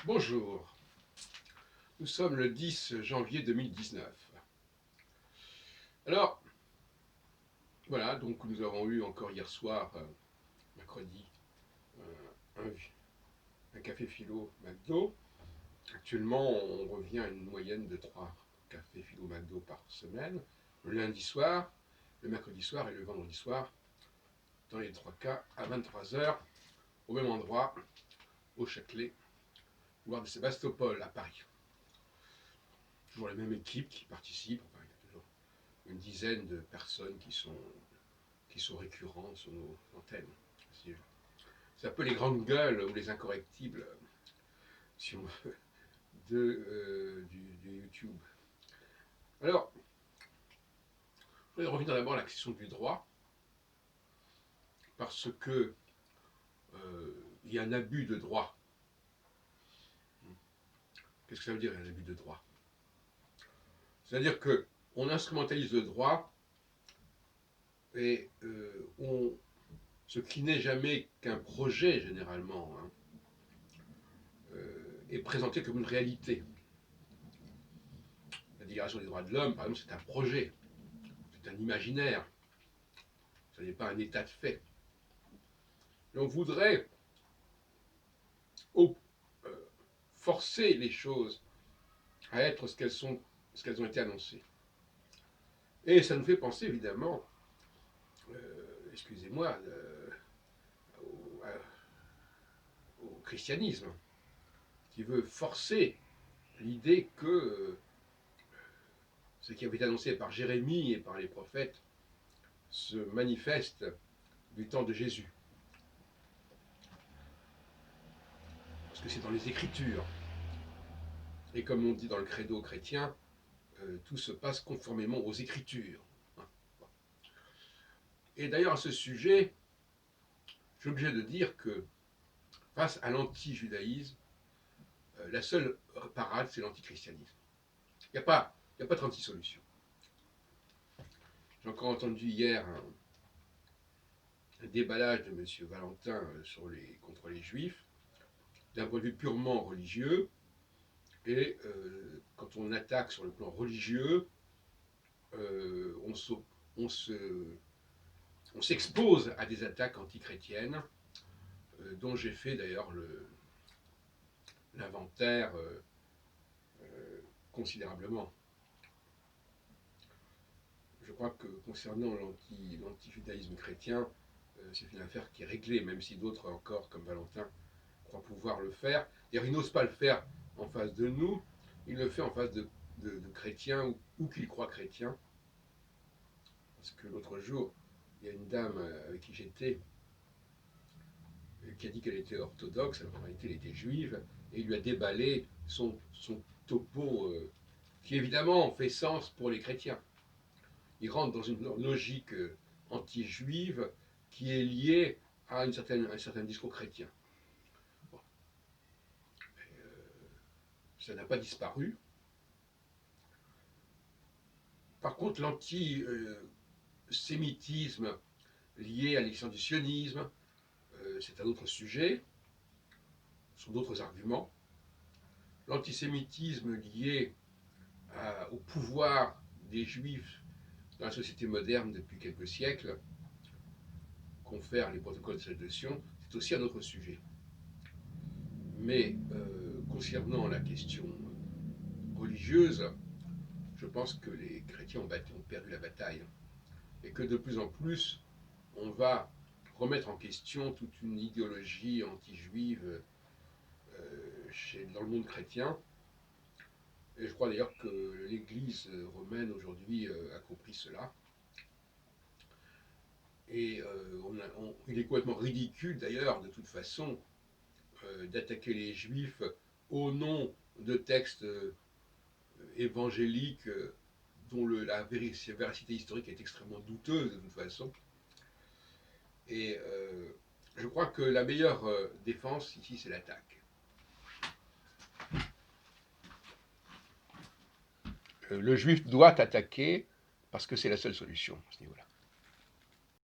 Bonjour, nous sommes le 10 janvier 2019. Alors, voilà, donc nous avons eu encore hier soir, mercredi, un café philo McDo. Actuellement, on revient à une moyenne de 3 cafés philo McDo par semaine, le lundi soir, le mercredi soir et le vendredi soir, dans les 3 cas à 23h, au même endroit, au Châtelet, boulevard de Sébastopol à Paris. Toujours la même équipe qui participe, enfin, il y a toujours une dizaine de personnes qui sont récurrentes sur nos antennes. C'est un peu les grandes gueules ou les incorrectibles, si on veut, du YouTube. Alors, je voudrais revenir d'abord à la question du droit, parce que il y a un abus de droit. Qu'est-ce que ça veut dire, un abus de droit? C'est-à-dire qu'on instrumentalise le droit et ce qui n'est jamais qu'un projet, généralement, est présenté comme une réalité. La Déclaration des droits de l'homme, par exemple, c'est un projet, c'est un imaginaire, ce n'est pas un état de fait. Et on voudrait forcer les choses à être ce qu'elles ont été annoncées. Et ça nous fait penser, évidemment, excusez-moi, au christianisme, qui veut forcer l'idée que ce qui avait été annoncé par Jérémie et par les prophètes se manifeste du temps de Jésus. Parce que c'est dans les Écritures. Et comme on dit dans le credo chrétien, tout se passe conformément aux Écritures. Et d'ailleurs, à ce sujet, je suis obligé de dire que face à l'anti-judaïsme, la seule parade, c'est l'antichristianisme. Il n'y a pas 36 solutions. J'ai encore entendu hier un déballage de M. Valentin contre les Juifs, d'un point de vue purement religieux. Et quand on attaque sur le plan religieux, on s'expose à des attaques antichrétiennes, dont j'ai fait d'ailleurs l'inventaire considérablement. Je crois que concernant l'anti-judaïsme chrétien, c'est une affaire qui est réglée, même si d'autres encore, comme Valentin, croient pouvoir le faire. D'ailleurs, il n'ose pas le faire en face de nous, il le fait en face de chrétiens ou qu'il croit chrétiens. Parce que l'autre jour, il y a une dame avec qui j'étais qui a dit qu'elle était orthodoxe, alors en réalité elle était juive, et il lui a déballé son topo qui évidemment fait sens pour les chrétiens. Il rentre dans une logique anti-juive qui est liée à un certain discours chrétien. Bon. Ça n'a pas disparu. Par contre, l'antisémitisme lié à l'existence du sionisme, c'est un autre sujet, ce sont d'autres arguments. L'antisémitisme lié au pouvoir des juifs dans la société moderne depuis quelques siècles, confère les protocoles de Salvation, c'est aussi un autre sujet. Mais concernant la question religieuse, je pense que les chrétiens ont perdu la bataille et que de plus en plus, on va remettre en question toute une idéologie anti-juive dans le monde chrétien. Et je crois d'ailleurs que l'Église romaine aujourd'hui a compris cela. Et il est complètement ridicule d'ailleurs, de toute façon, d'attaquer les Juifs au nom de textes évangéliques dont la véracité historique est extrêmement douteuse de toute façon. Et je crois que la meilleure défense ici, c'est l'attaque. Le juif doit attaquer parce que c'est la seule solution à ce niveau-là.